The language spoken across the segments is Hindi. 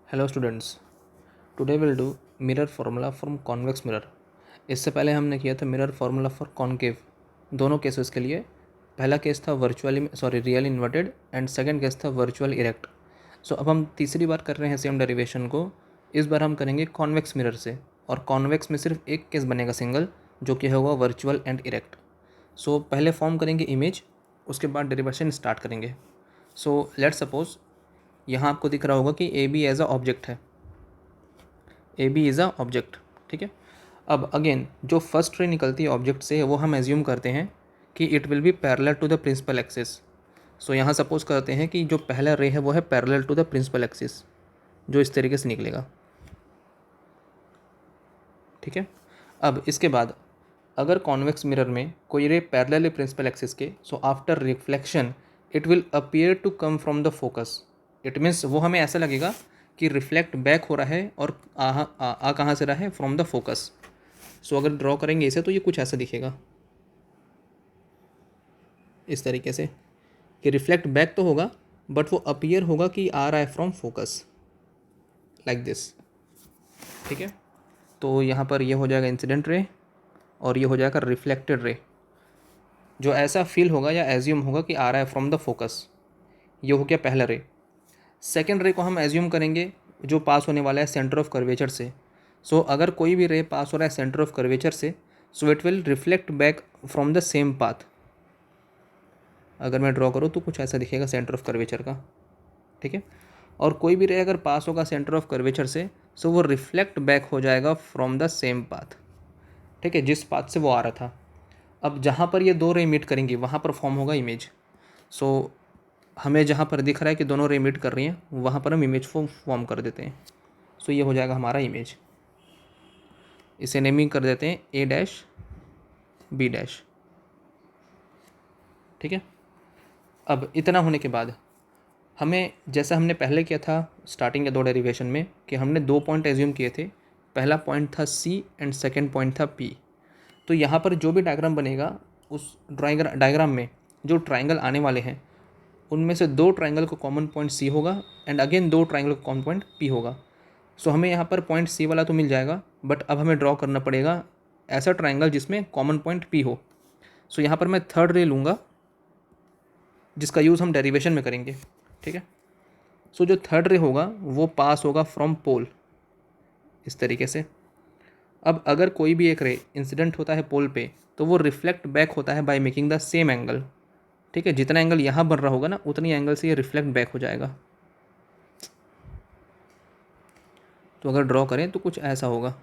Hello students, today will do mirror formula from convex mirror. इससे पहले हमने किया था मिरर फार्मूला फॉर कॉनकेव। दोनों केसेस के लिए पहला केस था real inverted and second case था वर्चुअल इरेक्ट। सो अब हम तीसरी बार कर रहे हैं सेम डेरिवेशन को। इस बार हम करेंगे कॉन्वेक्स मिरर से, और कॉन्वेक्स में सिर्फ एक केस बनेगा सिंगल, जो कि होगा वर्चुअल एंड इरेक्ट। सो पहले फॉर्म करेंगे इमेज, उसके बाद डेरिवेशन स्टार्ट करेंगे। सो लेट्स सपोज यहाँ आपको दिख रहा होगा कि A B as a object है, A B is a object. ठीक है। अब अगेन जो फर्स्ट रे निकलती है ऑब्जेक्ट से, वो हम एज्यूम करते हैं कि it will be parallel to the principal axis. So यहाँ सपोज करते हैं कि जो पहला रे है वो है parallel to the principal axis, जो इस तरीके से निकलेगा। ठीक है। अब इसके बाद अगर कॉन्वेक्स मिरर में कोई रे पैरेलल है प्रिंसिपल एक्सिस के, so after reflection it will appear to come from the focus. It means वो हमें ऐसा लगेगा कि रिफ्लेक्ट बैक हो रहा है और आ कहाँ से रहा है, फ्रॉम द फोकस। सो अगर ड्रॉ करेंगे इसे तो ये कुछ ऐसा दिखेगा, इस तरीके से कि रिफ्लेक्ट बैक तो होगा बट वो अपीयर होगा कि आ रहा है फ्रॉम फोकस, लाइक दिस। ठीक है। तो यहाँ पर ये हो जाएगा इंसिडेंट रे और ये हो जाएगा रिफ्लेक्टेड रे, जो ऐसा फील होगा या एज्यूम होगा कि आ रहा है फ्रॉम द फोकस। ये हो गया पहला रे। सेकेंड रे को हम एज्यूम करेंगे जो पास होने वाला है सेंटर ऑफ कर्वेचर से। सो अगर कोई भी रे पास हो रहा है सेंटर ऑफ कर्वेचर से, so it will reflect back from the same path. अगर मैं ड्रॉ करूँ तो कुछ ऐसा दिखेगा सेंटर ऑफ कर्वेचर का। ठीक है। और कोई भी रे अगर पास होगा सेंटर ऑफ कर्वेचर से, सो वो रिफ्लेक्ट बैक हो जाएगा फ्रॉम द सेम पाथ। ठीक है, जिस पाथ से वो आ रहा था। अब जहाँ पर ये दो रे मीट करेंगी वहाँ पर फॉर्म होगा इमेज। सो हमें जहाँ पर दिख रहा है कि दोनों रे मीट कर रही हैं, वहाँ पर हम इमेज फॉर्म कर देते हैं। सो ये हो जाएगा हमारा इमेज। इसे नेमिंग कर देते हैं ए डैश बी डैश। ठीक है। अब इतना होने के बाद हमें, जैसा हमने पहले किया था स्टार्टिंग के दो डेरिवेशन में, कि हमने दो पॉइंट एज्यूम किए थे। पहला पॉइंट था सी एंड सेकेंड पॉइंट था पी। तो यहाँ पर जो भी डायग्राम बनेगा, उस डायग्राम में जो ट्राइंगल आने वाले हैं उनमें से दो ट्राइंगल को कॉमन पॉइंट सी होगा एंड अगेन दो ट्राइंगल को कॉमन पॉइंट पी होगा। सो हमें यहाँ पर पॉइंट सी वाला तो मिल जाएगा, बट अब हमें ड्रॉ करना पड़ेगा ऐसा ट्राइंगल जिसमें कॉमन पॉइंट पी हो। सो यहाँ पर मैं थर्ड रे लूँगा जिसका यूज़ हम डेरिवेशन में करेंगे। ठीक है। सो जो थर्ड रे होगा वो पास होगा फ्रॉम पोल, इस तरीके से। अब अगर कोई भी एक रे इंसिडेंट होता है पोल पे, तो वो रिफ्लेक्ट बैक होता है by making the same angle. ठीक है, जितना एंगल यहाँ बन रहा होगा ना, उतनी एंगल से ये रिफ्लेक्ट बैक हो जाएगा। तो अगर ड्रॉ करें तो कुछ ऐसा होगा,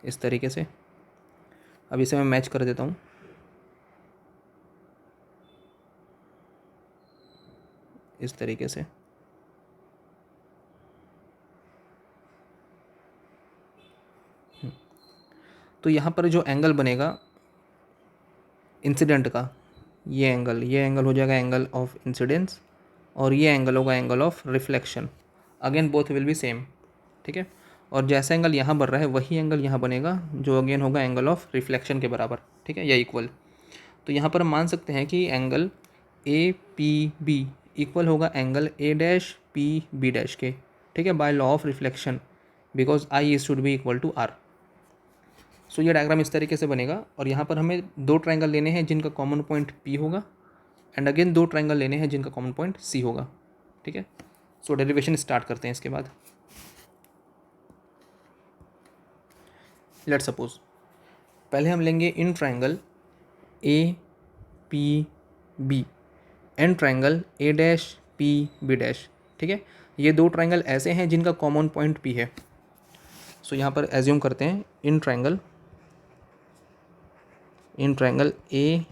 इस तरीके से। अब इसे मैं मैच कर देता हूँ। इस तरीके से। तो यहाँ पर जो एंगल बनेगा इंसिडेंट का, ये एंगल हो जाएगा एंगल ऑफ इंसिडेंस, और ये एंगल होगा angle of reflection. Again both will be same. ठीक है। और जैसा एंगल यहाँ बन रहा है वही एंगल यहाँ बनेगा, जो अगेन होगा एंगल ऑफ रिफ्लेक्शन के बराबर। ठीक है, या इक्वल। तो यहाँ पर हम मान सकते हैं कि angle A P B equal होगा angle A dash P B dash के। ठीक है, by law of reflection, because I is should be equal to R. So ये डायग्राम इस तरीके से बनेगा, और यहाँ पर हमें दो ट्राइंगल लेने हैं जिनका कॉमन पॉइंट पी होगा, एंड अगेन दो ट्राइंगल लेने हैं जिनका कॉमन पॉइंट सी होगा। ठीक है। सो डेरिवेशन स्टार्ट करते हैं इसके बाद। लेट सपोज पहले हम लेंगे in triangle A P B and triangle A dash P B dash. ठीक है, ये दो ट्राइंगल ऐसे हैं जिनका कॉमन पॉइंट पी है। सो यहाँ पर एज्यूम करते हैं in triangle A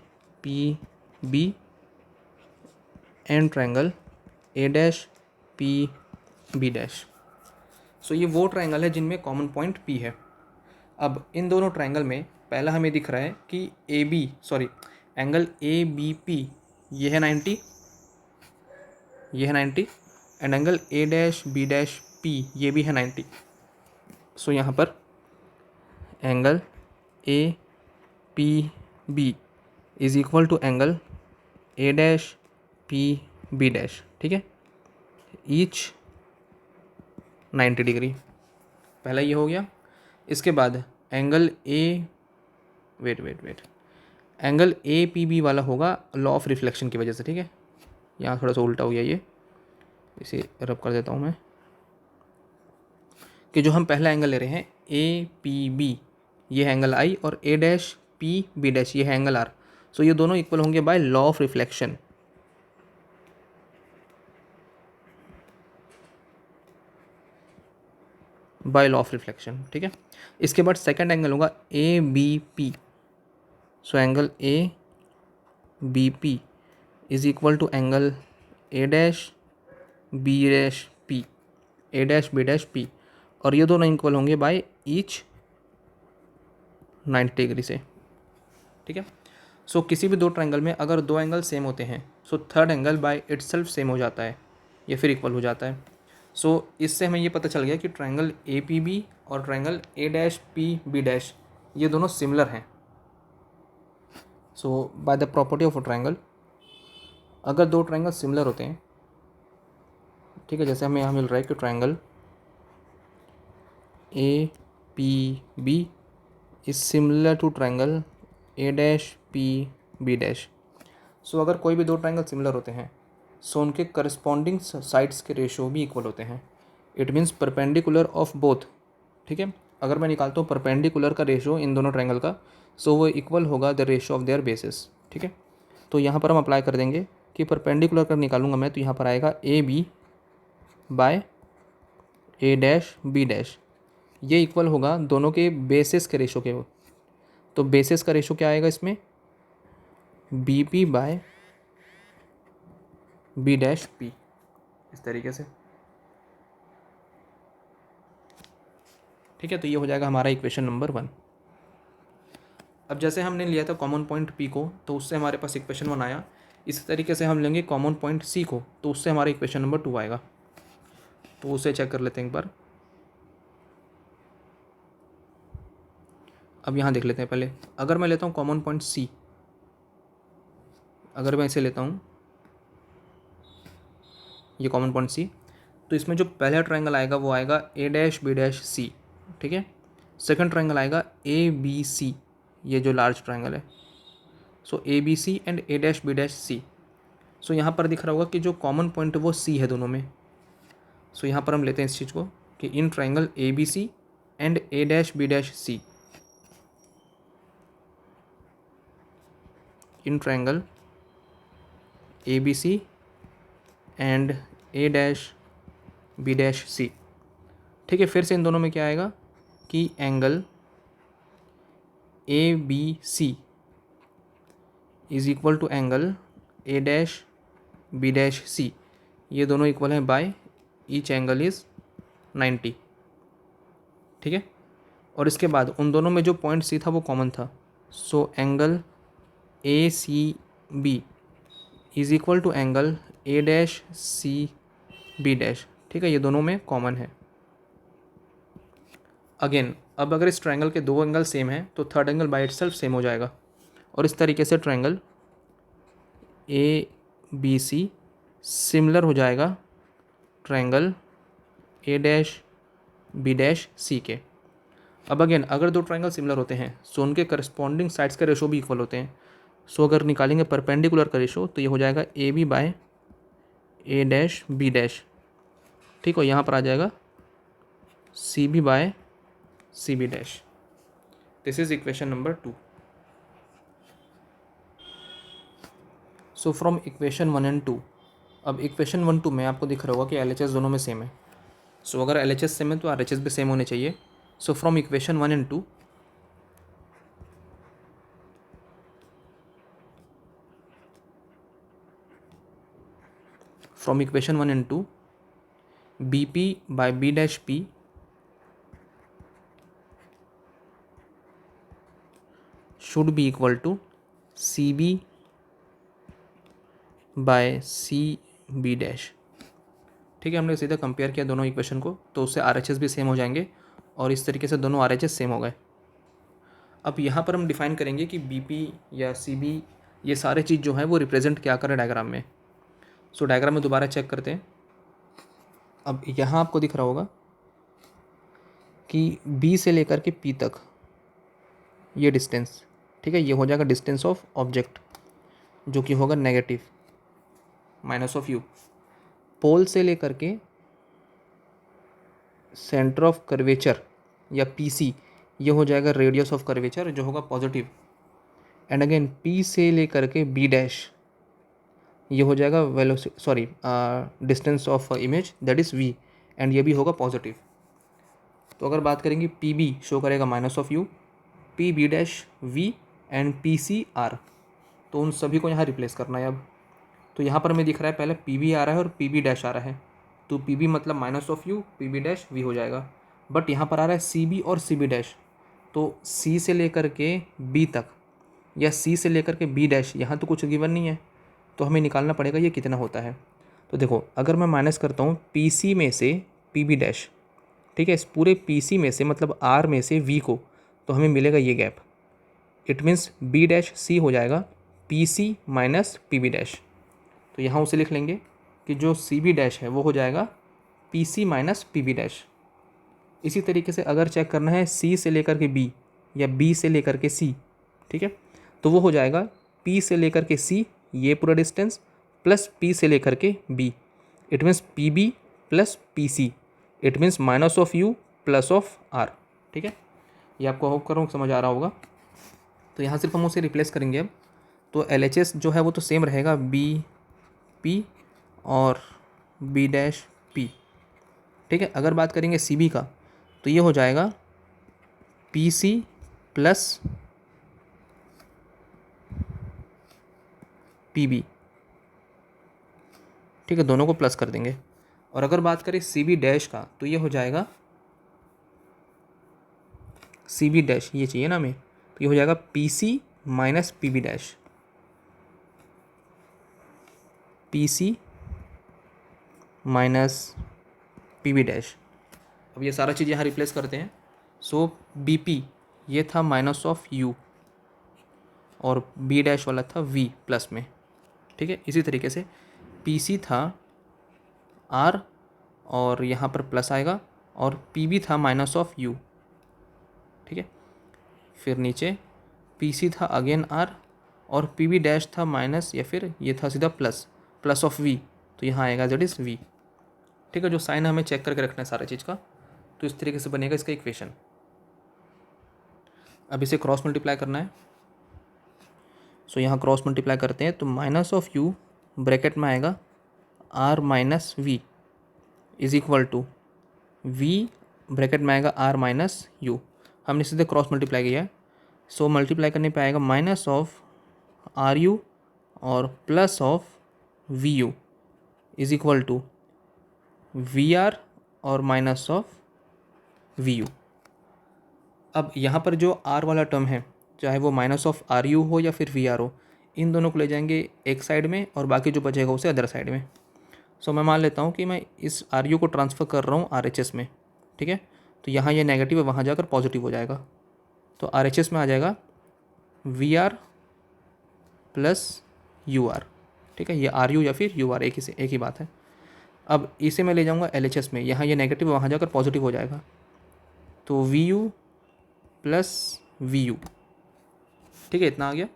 P B and triangle A dash P B dash. So ये वो ट्राइंगल है जिनमें कॉमन पॉइंट पी है। अब इन दोनों ट्राइंगल में पहला हमें दिख रहा है कि एंगल ए बी पी ये है 90, ये है 90, and angle A dash B dash P ये भी है 90। सो यहाँ पर angle A P B is equal to angle A dash P B dash. ठीक है, ईच 90 डिग्री। पहला ये हो गया। इसके बाद angle A wait angle A P B वाला होगा लॉ ऑफ रिफ्लेक्शन की वजह से, ठीक है। यहाँ थोड़ा सा उल्टा हो गया ये, इसे रब कर देता हूँ मैं, कि जो हम पहला एंगल ले रहे हैं ए पी बी, ये है एंगल आई, और A dash P B dash ये है एंगल आर। सो ये दोनों इक्वल होंगे by law of reflection. By law of reflection, ठीक है। इसके बाद सेकंड एंगल होगा A B P. So angle A B P is equal to angle A dash B dash P, A dash B dash P, और ये दोनों इक्वल होंगे बाय ईच 90 डिग्री से, ठीक है। सो किसी भी दो ट्रायंगल में अगर दो एंगल सेम होते हैं, so third angle by itself same हो जाता है, या फिर इक्वल हो जाता है। सो इससे हमें ये पता चल गया कि ट्रायंगल ए पी बी और triangle A dash P B dash ये दोनों सिमिलर हैं। So by the property of a triangle, अगर दो ट्रायंगल सिमिलर होते हैं, ठीक है, जैसे हमें यहाँ मिल रहा है कि triangle A P B is similar to triangle A dash P B dash. So अगर कोई भी दो ट्रायंगल सिमिलर होते हैं, सो उनके करस्पॉन्डिंग साइड्स के रेशियो भी इक्वल होते हैं। It means perpendicular of both, ठीक है। अगर मैं निकालता हूँ परपेंडिकुलर का रेशियो इन दोनों ट्रायंगल का, सो वो इक्वल होगा the ratio of their basis, ठीक है। तो यहाँ पर हम अप्लाई कर देंगे कि परपेंडिकुलर का निकालूंगा मैं, तो यहाँ पर आएगा A B by A dash B dash, ये इक्वल होगा दोनों के बेसिस के रेशियो के। तो बेसिस का रेशियो क्या आएगा इसमें, B P by B dash P, इस तरीके से, ठीक है। तो ये हो जाएगा हमारा इक्वेशन नंबर 1। अब जैसे हमने लिया था कॉमन पॉइंट पी को, तो उससे हमारे पास इक्वेशन 1 आया। इसी तरीके से हम लेंगे कॉमन पॉइंट सी को, तो उससे हमारा इक्वेशन नंबर 2 आएगा। तो उसे चेक कर लेते हैं एक बार। अब यहाँ देख लेते हैं पहले, अगर मैं लेता हूँ कॉमन पॉइंट सी, अगर मैं इसे लेता हूँ ये कॉमन पॉइंट सी, तो इसमें जो पहला ट्रायंगल आएगा वो आएगा ए डैश बी डैश सी, ठीक है। सेकंड ट्रायंगल आएगा ए बी सी, ये जो लार्ज ट्रायंगल है। So A B C and A dash B dash C. So यहाँ पर दिख रहा होगा कि जो कॉमन पॉइंट है वो सी है दोनों में। सो यहाँ पर हम लेते हैं इस चीज़ को कि in triangle A B C and A dash B dash C, in triangle A B C and A dash B dash C, ठीक है। फिर से इन दोनों में क्या आएगा कि angle A B C is equal to angle A dash B dash C, ये दोनों इक्वल हैं बाय ईच एंगल इज़ 90, ठीक है। और इसके बाद उन दोनों में जो पॉइंट सी था वो कॉमन था। So angle A C B is equal to angle A dash C B dash, ठीक है, ये दोनों में कॉमन है। अगेन अब अगर इस ट्रायंगल के दो एंगल सेम हैं तो third angle by itself same हो जाएगा, और इस तरीके से triangle A B C similar हो जाएगा triangle A dash B dash C के। अब अगेन अगर दो ट्रायंगल सिमिलर होते हैं सो उनके करस्पॉन्डिंग साइड्स के रेशो भी इक्वल होते हैं। सो अगर निकालेंगे परपेंडिकुलर का रेशो तो ये हो जाएगा A B by A dash B dash, ठीक है। यहाँ पर आ जाएगा C B by C B dash. This is equation number 2। So from equation 1 and 2, अब इक्वेशन 1 2 में आपको दिख रहा होगा कि LHS दोनों में सेम है। सो अगर LHS सेम है तो RHS भी सेम होने चाहिए। सो from equation 1 and 2, from equation 1 and 2, BP by B dash P should be equal to CB by CB dash, ठीक है। हमने सीधा कंपेयर किया दोनों इक्वेशन को, तो उससे RHS भी सेम हो जाएंगे, और इस तरीके से दोनों RHS सेम हो गए। अब यहाँ पर हम डिफाइन करेंगे कि BP या CB ये सारे चीज़ जो है वो रिप्रेजेंट क्या करें डायग्राम में। सो डायग्राम में दोबारा चेक करते हैं। अब यहाँ आपको दिख रहा होगा कि बी से लेकर के पी तक ये डिस्टेंस, ठीक है, ये हो जाएगा डिस्टेंस ऑफ ऑब्जेक्ट जो कि होगा नेगेटिव माइनस ऑफ यू। पोल से लेकर के सेंटर ऑफ कर्वेचर या पी सी, ये हो जाएगा रेडियस ऑफ कर्वेचर जो होगा पॉजिटिव। एंड अगेन पी से लेकर के बी डैश, ये हो जाएगा distance of image that is V, and ये भी होगा पॉजिटिव। तो अगर बात करेंगे पी बी शो करेगा minus of U, P B dash V and P C R, तो उन सभी को यहाँ रिप्लेस करना है अब। तो यहाँ पर हमें दिख रहा है पहले पी बी आ रहा है और पी बी डैश आ रहा है, तो पी बी मतलब minus of U, P B dash V हो जाएगा। बट यहाँ पर आ रहा है सी बी और सी बी डैश, तो सी से लेकर के बी तक या सी से लेकर के बी डैश, यहाँ तो कुछ गिवन नहीं है, तो हमें निकालना पड़ेगा ये कितना होता है। तो देखो अगर मैं माइनस करता हूँ पी सी में से पी बी डैश, ठीक है, इस पूरे पी सी में से मतलब आर में से वी को, तो हमें मिलेगा ये gap. It means B dash C हो जाएगा P C minus P B dash. तो यहाँ उसे लिख लेंगे कि जो सी बी डैश है वो हो जाएगा P C minus P B dash. इसी तरीके से अगर चेक करना है सी से लेकर के बी या बी से लेकर के सी, ठीक है, तो वो हो जाएगा पी से लेकर के सी ये पूरा डिस्टेंस प्लस पी से लेकर के B, it means P B plus P C, it means minus of U plus of R. ठीक है, ये आपको होप करूँ समझ आ रहा होगा। तो यहाँ सिर्फ हम उसे रिप्लेस करेंगे अब। तो एल एच एस जो है वो तो सेम रहेगा, बी पी और बी डैश पी। ठीक है, अगर बात करेंगे सी बी का तो ये हो जाएगा P C plus P B. ठीक है, दोनों को प्लस कर देंगे। और अगर बात करें सी बी डैश का तो ये हो जाएगा सी बी डैश, ये चाहिए ना हमें, तो ये हो जाएगा P C minus P B dash, P C minus P B dash. अब ये सारा चीज़ यहाँ रिप्लेस करते हैं। सो बी पी ये था माइनस ऑफ यू और बी डैश वाला था वी प्लस में। ठीक है, इसी तरीके से पी सी था आर और यहाँ पर प्लस आएगा, और पी बी था माइनस ऑफ यू। ठीक है, फिर नीचे पी सी था अगेन आर और पी बी डैश था माइनस या फिर ये था सीधा प्लस, प्लस ऑफ वी, तो यहाँ आएगा दैट इज़ वी। ठीक है, जो साइन हमें चेक करके रखना है सारा चीज़ का। तो इस तरीके से बनेगा इसका इक्वेशन। अब इसे क्रॉस मल्टीप्लाई करना है। सो यहाँ क्रॉस मल्टीप्लाई करते हैं तो माइनस ऑफ यू ब्रैकेट में आएगा R minus V is equal to V bracket में आएगा आर माइनस यू। हमने सीधे क्रॉस मल्टीप्लाई किया है, सो मल्टीप्लाई करने पे आएगा माइनस ऑफ आर यू और plus of V U is equal to V R और माइनस ऑफ वी यू। अब यहाँ पर जो आर वाला टर्म है, चाहे वो माइनस ऑफ आर यू हो या फिर वी आर हो, इन दोनों को ले जाएंगे एक साइड में और बाकी जो बचेगा उसे अदर साइड में। सो मैं मान लेता हूँ कि मैं इस आर यू को ट्रांसफ़र कर रहा हूँ आर एच एस में। ठीक है, तो यहाँ ये नेगेटिव है, वहाँ जाकर पॉजिटिव हो जाएगा। तो आर एच एस में आ जाएगा V R plus U R. ठीक है, ये आर यू या फिर यू आर एक ही बात है। अब इसे मैं ले जाऊँगा एल एच एस में, यहाँ ये नेगेटिव वहाँ जाकर पॉजिटिव हो जाएगा, तो V U plus V U. ठीक है, इतना आ गया।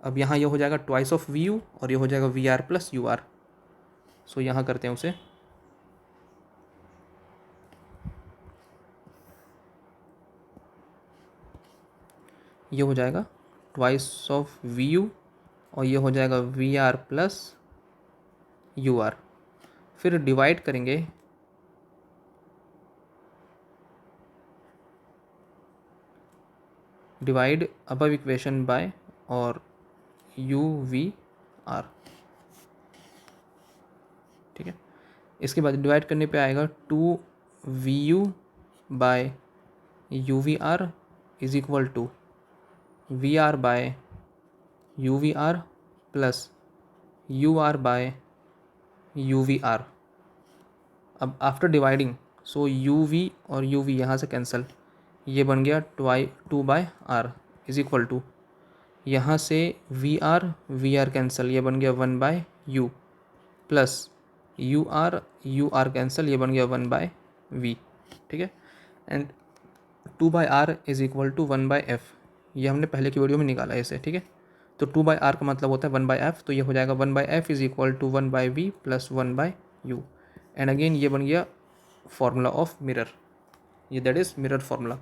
अब यहाँ ये हो जाएगा ट्वाइस ऑफ वी यू और ये हो जाएगा V R plus U R. So यहाँ करते हैं उसे, ये हो जाएगा ट्वाइस ऑफ वी यू और ये हो जाएगा V R plus U R. फिर डिवाइड करेंगे डिवाइड अबव इक्वेशन बाय और यू वी आर। ठीक है, इसके बाद डिवाइड करने पे आएगा two V U by U V R is equal to V R by U V R plus U R by U V R. अब after dividing so U V और यू वी यहाँ से कैंसिल, ये बन गया two by R is equal to, यहाँ से वी आर कैंसिल, ये बन गया one by U plus U R cancel, ये बन गया वन बाय वी। ठीक है, and 2/r is equal to 1/f, ये हमने पहले की वीडियो में निकाला है इसे, ठीक है। तो 2/r का मतलब होता है 1/f, तो ये हो जाएगा 1/f is equal to 1/v plus 1/u। And again ये बन गया फार्मूला ऑफ मिरर, ये दैट इज़ मिरर फार्मूला।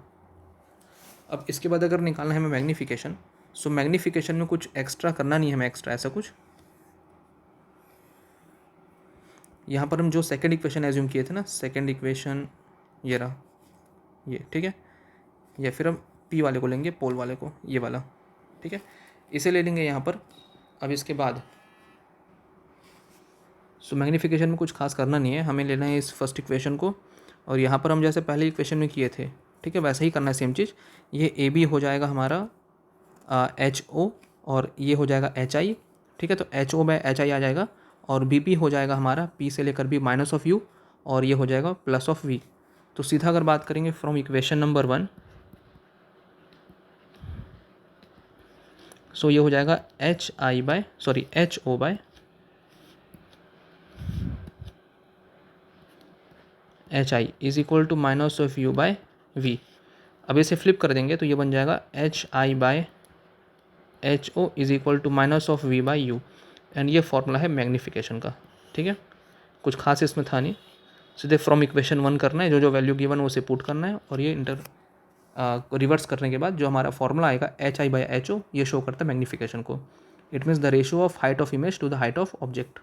अब इसके बाद अगर निकालना है हमें मैग्नीफिकेशन, सो मैग्नीफिकेशन में कुछ एक्स्ट्रा करना नहीं है हमें, एक्स्ट्रा ऐसा कुछ। यहाँ पर हम जो सेकंड इक्वेशन एज्यूम किए थे ना, सेकंड इक्वेशन ये रहा, ये ठीक है, या फिर हम पी वाले को लेंगे, पोल वाले को, ये वाला, ठीक है, इसे ले लेंगे यहाँ पर। अब इसके बाद सो मैग्नीफिकेशन में कुछ खास करना नहीं है, हमें लेना है इस फर्स्ट इक्वेशन को, और यहाँ पर हम जैसे पहले इक्वेशन में किए थे, ठीक है, वैसे ही करना है सेम चीज़। ये ए बी हो जाएगा हमारा एच ओ, और ये हो जाएगा एच आई, ठीक है, तो H O by H I आ जाएगा, और बी पी हो जाएगा हमारा पी से लेकर बी माइनस ऑफ यू, और ये हो जाएगा प्लस ऑफ वी। तो सीधा अगर बात करेंगे फ्रॉम इक्वेशन नंबर 1, सो ये हो जाएगा H O by H I is equal to minus of U by V. अब इसे फ्लिप कर देंगे तो ये बन जाएगा H I by H O is equal to minus of V by U. And ये फॉर्मूला है मैग्नीफिकेशन का, ठीक है, कुछ खास इसमें था नहीं, सीधे फ्रॉम इक्वेशन 1 करना है, जो जो वैल्यू गिवन है उसे पुट करना है, और ये रिवर्स करने के बाद जो हमारा फॉर्मूला आएगा H I by H O, ये शो करता है मैग्नीफिकेशन को। It means the ratio of height of image to the height of object.